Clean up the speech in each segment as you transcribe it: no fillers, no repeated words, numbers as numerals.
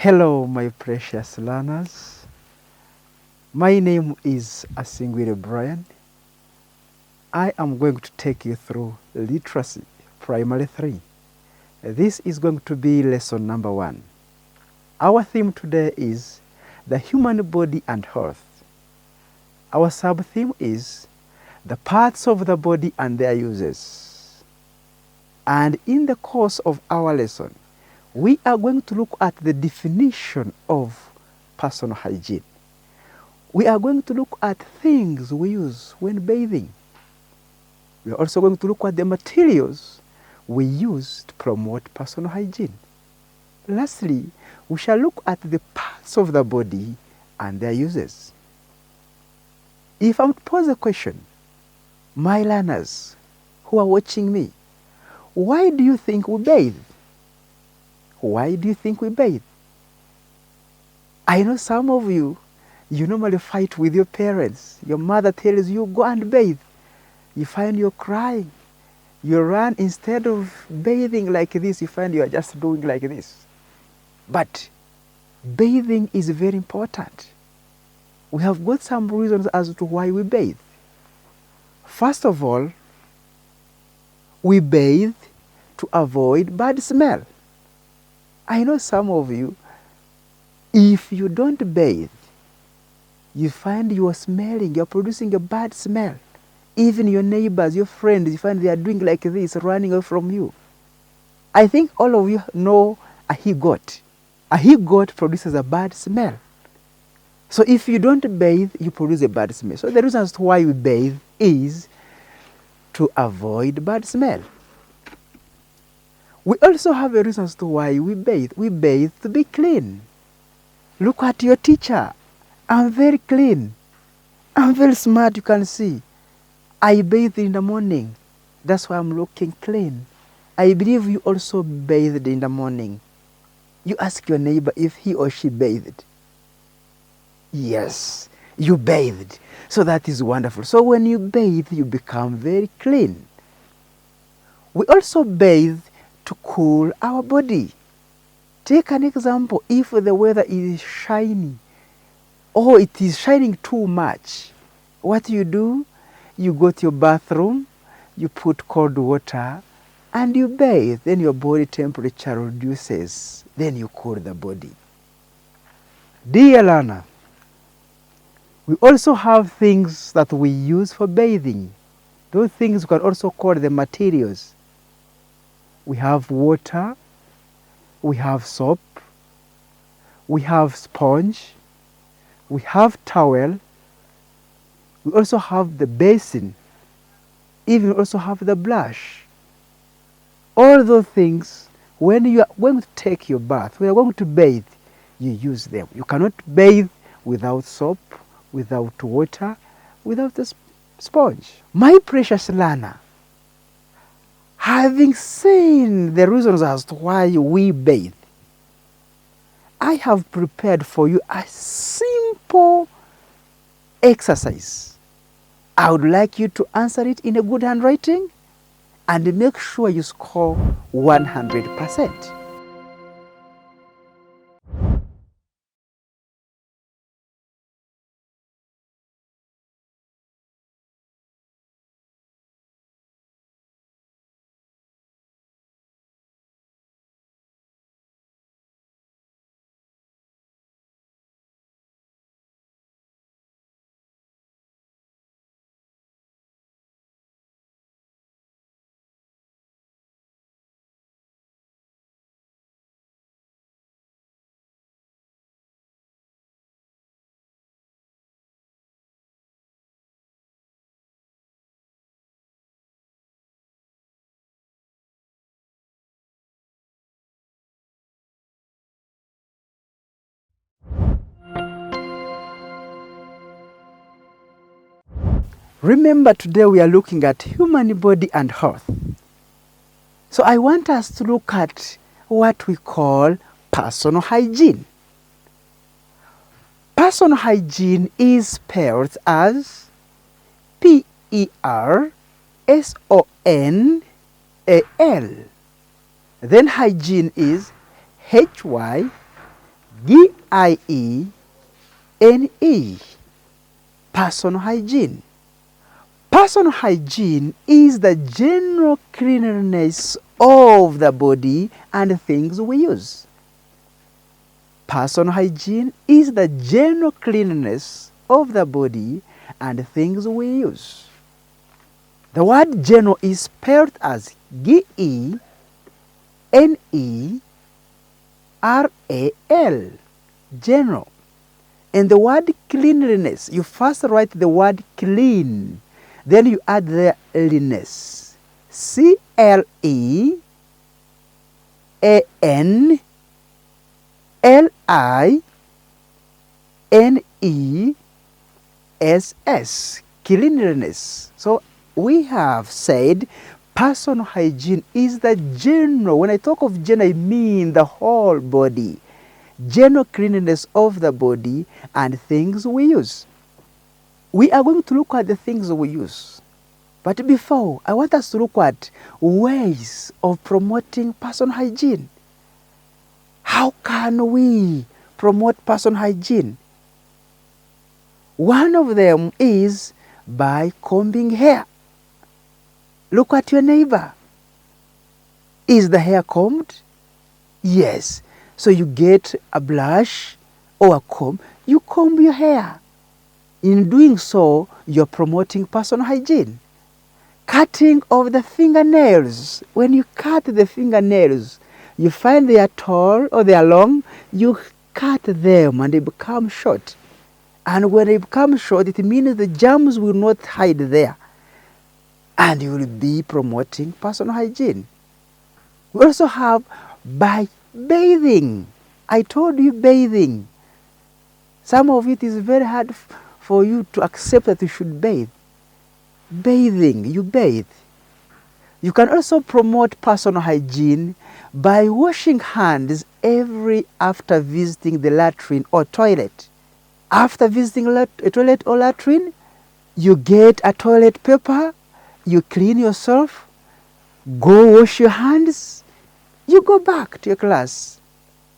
Hello, my precious learners. My name is Asingwire Brian. I am going to take you through Literacy Primary 3. This is going to be lesson number 1. Our theme today is the human body and health. Our sub-theme is the parts of the body and their uses. And in the course of our lesson, we are going to look at the definition of personal hygiene. We are going to look at things we use when bathing. We are also going to look at the materials we use to promote personal hygiene. Lastly, we shall look at the parts of the body and their uses. If I would pose a question, my learners who are watching me, why do you think we bathe? Why do you think we bathe? I know some of you normally fight with your parents. Your mother tells you, go and bathe. You find you're crying. You run, instead of bathing like this, you find you are just doing like this. But bathing is very important. We have got some reasons as to why we bathe. First of all, we bathe to avoid bad smell. I know some of you, if you don't bathe, you find you are smelling, you're producing a bad smell. Even your neighbors, your friends, you find they are doing like this, running away from you. I think all of you know a he-goat. A he-goat produces a bad smell. So if you don't bathe, you produce a bad smell. So the reason as to why we bathe is to avoid bad smell. We also have a reason as to why we bathe. We bathe to be clean. Look at your teacher. I'm very clean. I'm very smart, you can see. I bathe in the morning. That's why I'm looking clean. I believe you also bathed in the morning. You ask your neighbor if he or she bathed. Yes, you bathed. So that is wonderful. So when you bathe, you become very clean. We also bathe to cool our body. Take an example. If the weather is shiny or it is shining too much, what do? You go to your bathroom, you put cold water, and you bathe. Then your body temperature reduces. Then you cool the body. Dear learner, we also have things that we use for bathing. Those things we can also call the materials. We have water, we have soap, we have sponge, we have towel, we also have the basin, even also have the brush. All those things, when you are going to take your bath, when you are going to bathe, you use them. You cannot bathe without soap, without water, without the sponge. My precious learner, having seen the reasons as to why we bathe, I have prepared for you a simple exercise. I would like you to answer it in a good handwriting and make sure you score 100%. Remember, today we are looking at human body and health. So I want us to look at what we call personal hygiene. Personal hygiene is spelled as P-E-R-S-O-N-A-L. Then hygiene is H-Y-G-I-E-N-E. hygiene, personal hygiene. Personal hygiene is the general cleanliness of the body and things we use. Personal hygiene is the general cleanliness of the body and things we use. The word general is spelled as G-E-N-E-R-A-L, general. And the word cleanliness, you first write the word clean, then you add the liness. C-L-E-A-N-L-I-N-E-S-S, cleanliness. So we have said personal hygiene is the general. When I talk of general, I mean the whole body. General cleanliness of the body and things we use. We are going to look at the things we use. But before, I want us to look at ways of promoting personal hygiene. How can we promote personal hygiene? One of them is by combing hair. Look at your neighbor. Is the hair combed? Yes. So you get a brush or a comb, you comb your hair. In doing so, you're promoting personal hygiene. Cutting of the fingernails. When you cut the fingernails, you find they are tall or they are long, you cut them and they become short. And when they become short, it means the germs will not hide there. And you will be promoting personal hygiene. We also have by bathing. I told you bathing. Some of it is very hard for you to accept that you should bathe. Bathing, you bathe. You can also promote personal hygiene by washing hands after visiting the latrine or toilet. After visiting a toilet or latrine, you get a toilet paper, you clean yourself, go wash your hands, you go back to your class.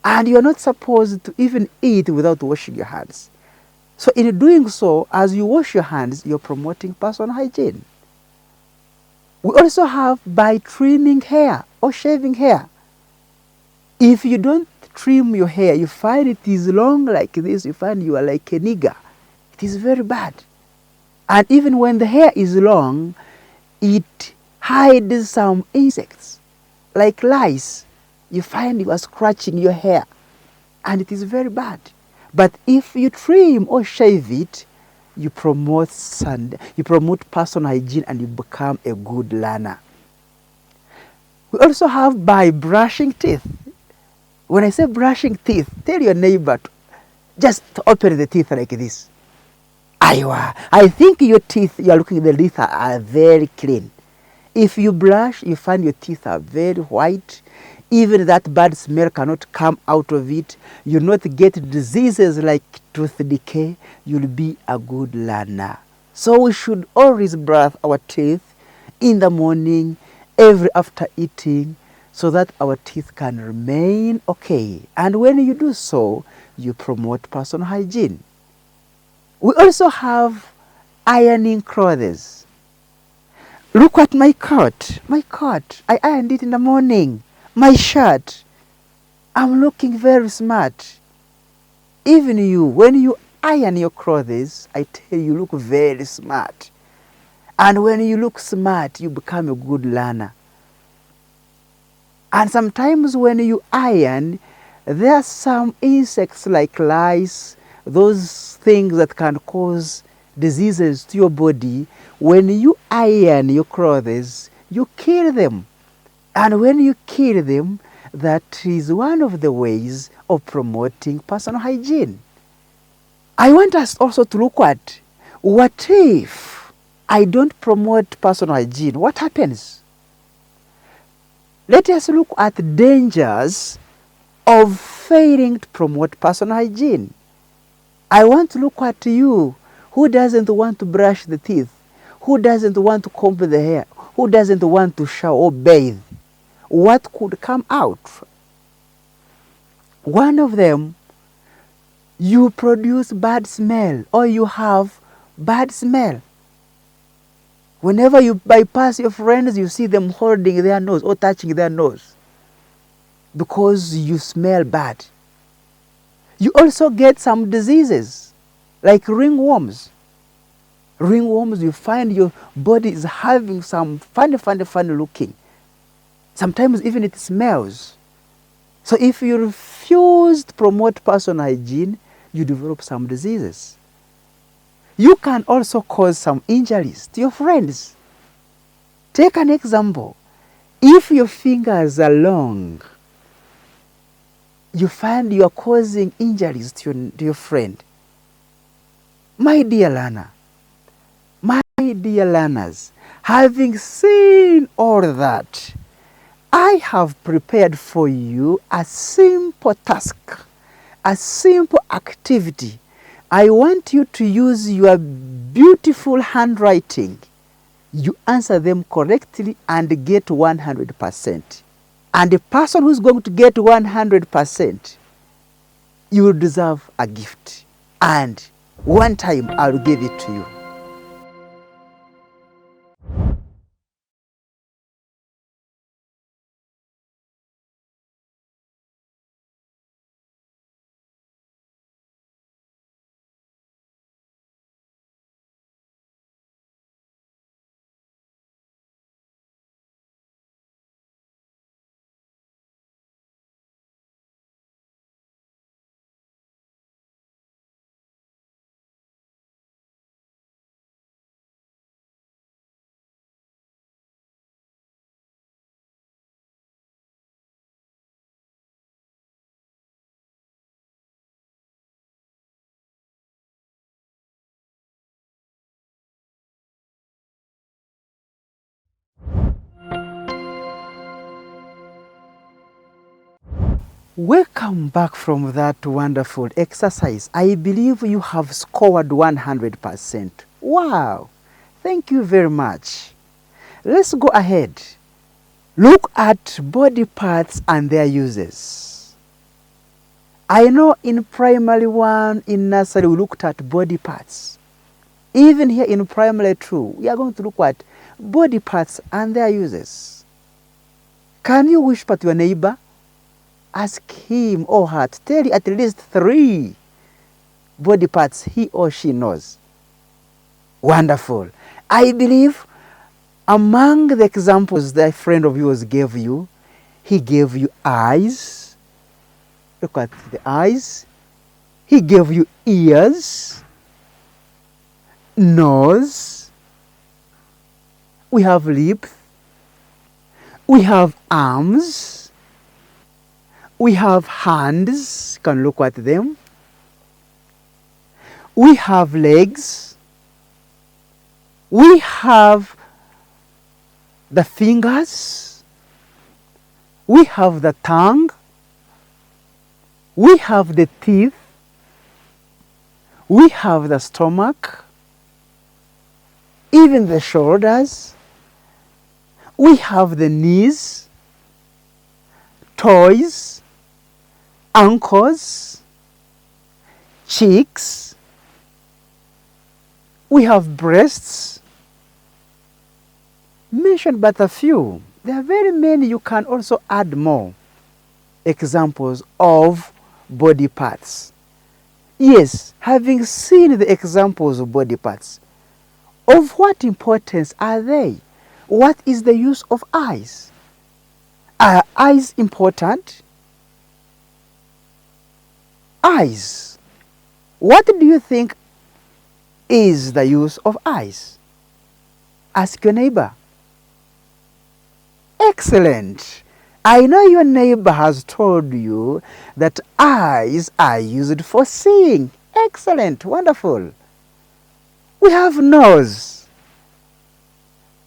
And you are not supposed to even eat without washing your hands. So in doing so, as you wash your hands, you're promoting personal hygiene. We also have by trimming hair or shaving hair. If you don't trim your hair, you find it is long like this, you find you are like a nigger. It is very bad. And even when the hair is long, it hides some insects, like lice. You find you are scratching your hair, and it is very bad. But if you trim or shave it, you promote personal hygiene and you become a good learner. We also have by brushing teeth. When I say brushing teeth, tell your neighbor to just open the teeth like this. I think your teeth, you are looking at the teeth are very clean. If you brush, you find your teeth are very white. Even that bad smell cannot come out of it. You'll not get diseases like tooth decay. You'll be a good learner. So we should always brush our teeth in the morning, after eating, so that our teeth can remain okay. And when you do so, you promote personal hygiene. We also have ironing clothes. Look at my coat. My coat, I ironed it in the morning. My shirt, I'm looking very smart. Even you, when you iron your clothes, I tell you, look very smart. And when you look smart, you become a good learner. And sometimes when you iron, there are some insects like lice, those things that can cause diseases to your body. When you iron your clothes, you kill them. And when you kill them, that is one of the ways of promoting personal hygiene. I want us also to look at, what if I don't promote personal hygiene? What happens? Let us look at dangers of failing to promote personal hygiene. I want to look at you who doesn't want to brush the teeth, who doesn't want to comb the hair, who doesn't want to shower or bathe. What could come out? One of them you produce bad smell or you have bad smell. Whenever you bypass your friends, you see them holding their nose or touching their nose because you smell bad. You also get some diseases like ringworms. Ringworms, you find your body is having some funny looking. Sometimes even it smells. So if you refuse to promote personal hygiene, you develop some diseases. You can also cause some injuries to your friends. Take an example. If your fingers are long, you find you are causing injuries to your friend. My dear learner, my dear learners, having seen all that, I have prepared for you a simple task, a simple activity. I want you to use your beautiful handwriting. You answer them correctly and get 100%. And the person who's going to get 100%, you will deserve a gift. And one time I'll give it to you. Welcome back from that wonderful exercise. I believe you have scored 100%. Wow! Thank you very much. Let's go ahead. Look at body parts and their uses. I know in primary 1, in nursery, we looked at body parts. Even here in primary 2, we are going to look at body parts and their uses. Can you whisper to your neighbor? Ask him or her to tell you at least 3 body parts he or she knows. Wonderful. I believe among the examples that a friend of yours gave you, he gave you eyes. Look at the eyes. He gave you ears, nose. We have lips. We have arms. We have hands, you can look at them. We have legs. We have the fingers. We have the tongue. We have the teeth. We have the stomach. Even the shoulders. We have the knees, toes, ankles, cheeks. We have breasts. Mention but a few. There are very many. You can also add more examples of body parts. Yes, having seen the examples of body parts, of what importance are they? What is the use of eyes? Are eyes important? Eyes. What do you think is the use of eyes? Ask your neighbor. Excellent. I know your neighbor has told you that eyes are used for seeing. Excellent. Wonderful. We have nose.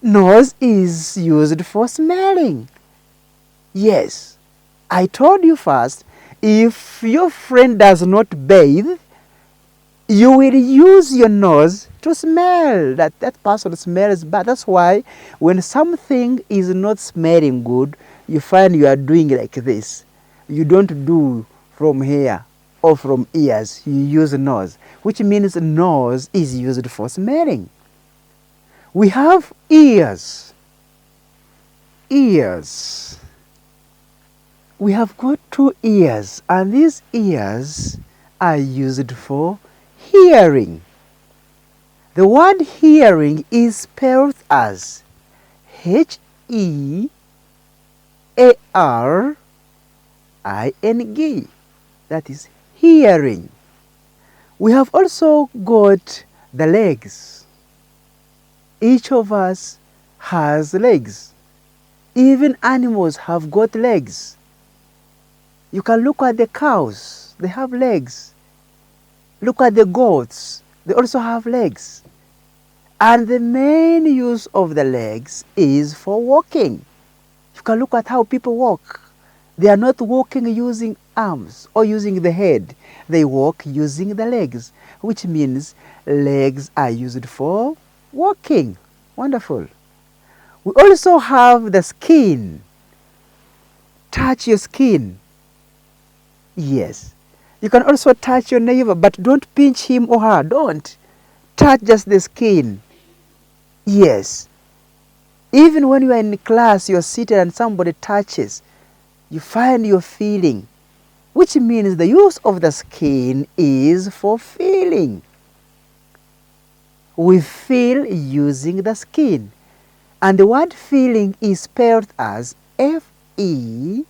Nose is used for smelling. Yes. I told you first, if your friend does not bathe, you will use your nose to smell that person smells bad. That's why when something is not smelling good, you find you are doing like this. You don't do from here or from ears, you use nose, which means nose is used for smelling. We have ears. Ears. We have got 2 ears, and these ears are used for hearing. The word hearing is spelled as Hearing. That is hearing. We have also got the legs. Each of us has legs. Even animals have got legs. You can look at the cows, they have legs. Look at the goats, they also have legs. And the main use of the legs is for walking. You can look at how people walk. They are not walking using arms or using the head. They walk using the legs, which means legs are used for walking. Wonderful. We also have the skin. Touch your skin. Yes. You can also touch your neighbor, but don't pinch him or her. Don't. Touch just the skin. Yes. Even when you are in class, you're seated and somebody touches, you find your feeling, which means the use of the skin is for feeling. We feel using the skin. And the word feeling is spelled as Feeling.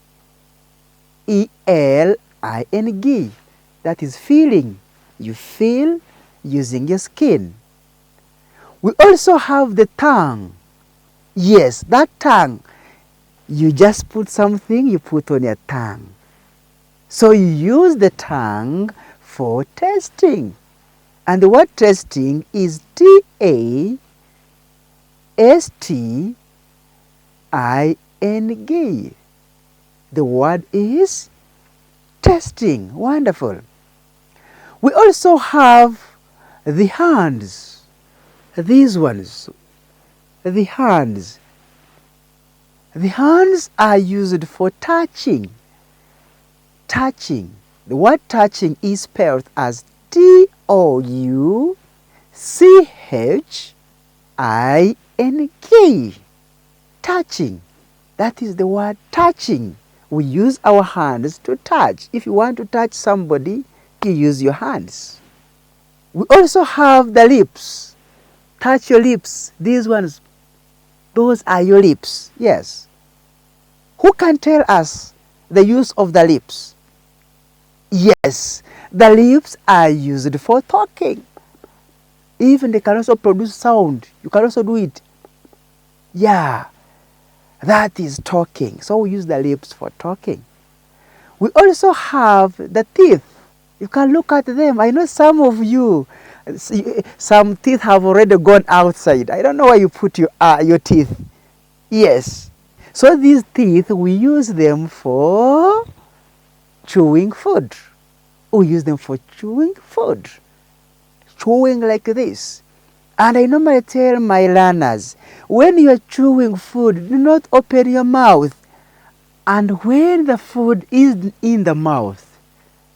That is feeling. You feel using your skin. We also have the tongue. Yes, that tongue. You just put something, you put on your tongue. So you use the tongue for tasting. And the word tasting is Tasting. The word is tasting. Wonderful. We also have the hands. These ones. The hands. The hands are used for touching. Touching. The word touching is spelled as Touching. Touching. That is the word touching. We use our hands to touch. If you want to touch somebody, you use your hands. We also have the lips. Touch your lips. These ones, those are your lips. Yes. Who can tell us the use of the lips? Yes, the lips are used for talking. Even they can also produce sound. You can also do it. Yeah, that is talking. So we use the lips for talking. We also have the teeth. You can look at them. I know some of you, some teeth have already gone outside. I don't know where you put your teeth. Yes. So these teeth, we use them for chewing food. We use them for chewing food. Chewing like this. And I normally tell my learners, when you are chewing food, do not open your mouth. And when the food is in the mouth,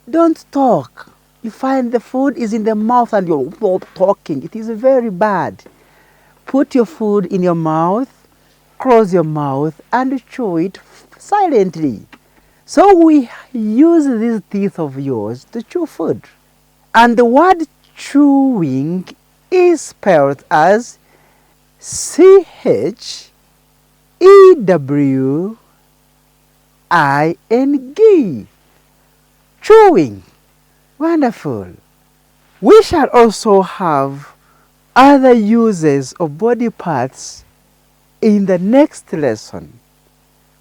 don't talk. You find the food is in the mouth and you're talking. It is very bad. Put your food in your mouth, close your mouth, and chew it silently. So we use these teeth of yours to chew food. And the word chewing is spelled as Chewing. Chewing. Wonderful. We shall also have other uses of body parts in the next lesson.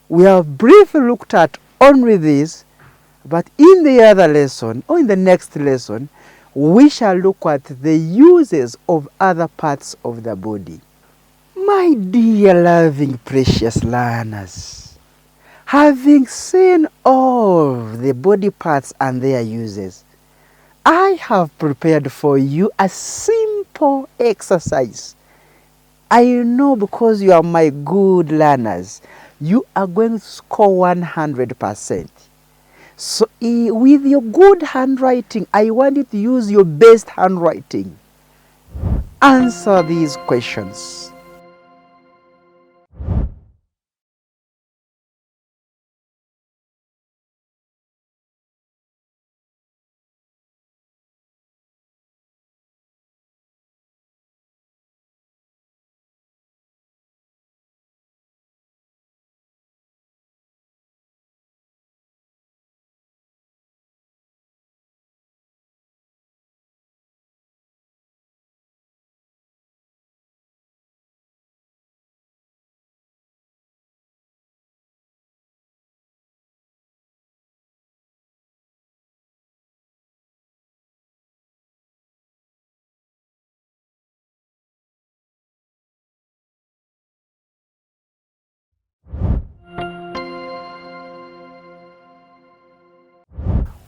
We have briefly looked at only this, but in the other lesson, or in the next lesson, we shall look at the uses of other parts of the body. My dear loving precious learners, having seen all the body parts and their uses, I have prepared for you a simple exercise. I know because you are my good learners, you are going to score 100%. So with your good handwriting, I want you to use your best handwriting. Answer these questions.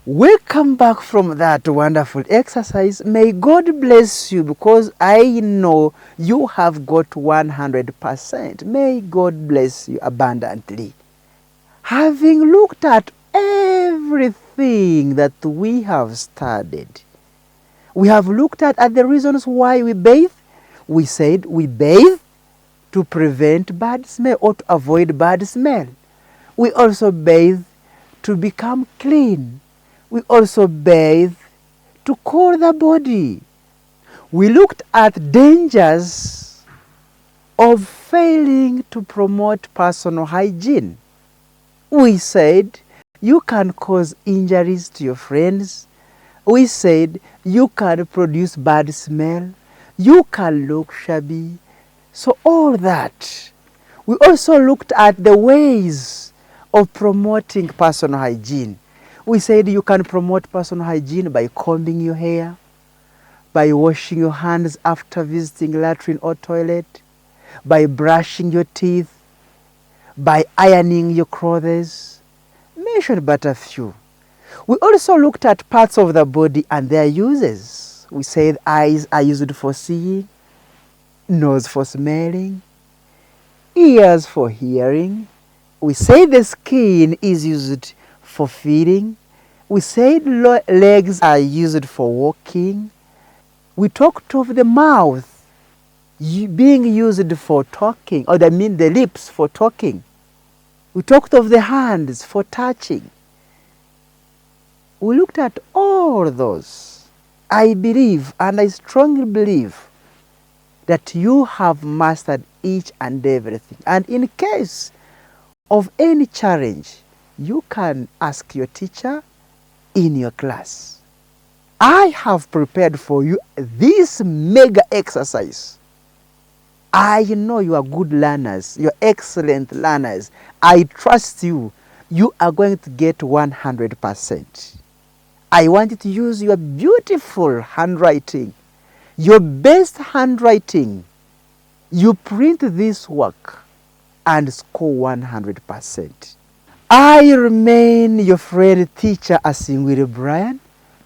Welcome back from that wonderful exercise. May God bless you, because I know you have got 100%. May God bless you abundantly. Having looked at everything that we have studied, we have looked at the reasons why we bathe. We said we bathe to prevent bad smell or to avoid bad smell. We also bathe to become clean. We also bathe to cool the body. We looked at dangers of failing to promote personal hygiene. We said you can cause injuries to your friends. We said you can produce bad smell. You can look shabby. So all that. We also looked at the ways of promoting personal hygiene. We said you can promote personal hygiene by combing your hair, by washing your hands after visiting latrine or toilet, by brushing your teeth, by ironing your clothes. Mentioned but a few. We also looked at parts of the body and their uses. We said eyes are used for seeing, nose for smelling, ears for hearing. We say the skin is used for feeding. We said legs are used for walking. We talked of the mouth being used for talking, or I mean the lips for talking. We talked of the hands for touching. We looked at all those. I believe, and I strongly believe, that you have mastered each and everything. And in case of any challenge, you can ask your teacher in your class. I have prepared for you this mega exercise. I know you are good learners. You're excellent learners. I trust you. You are going to get 100%. I want you to use your beautiful handwriting, your best handwriting. You print this work and score 100%. I remain your friend, teacher Asingwiri Brian.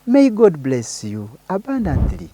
May God bless you abundantly.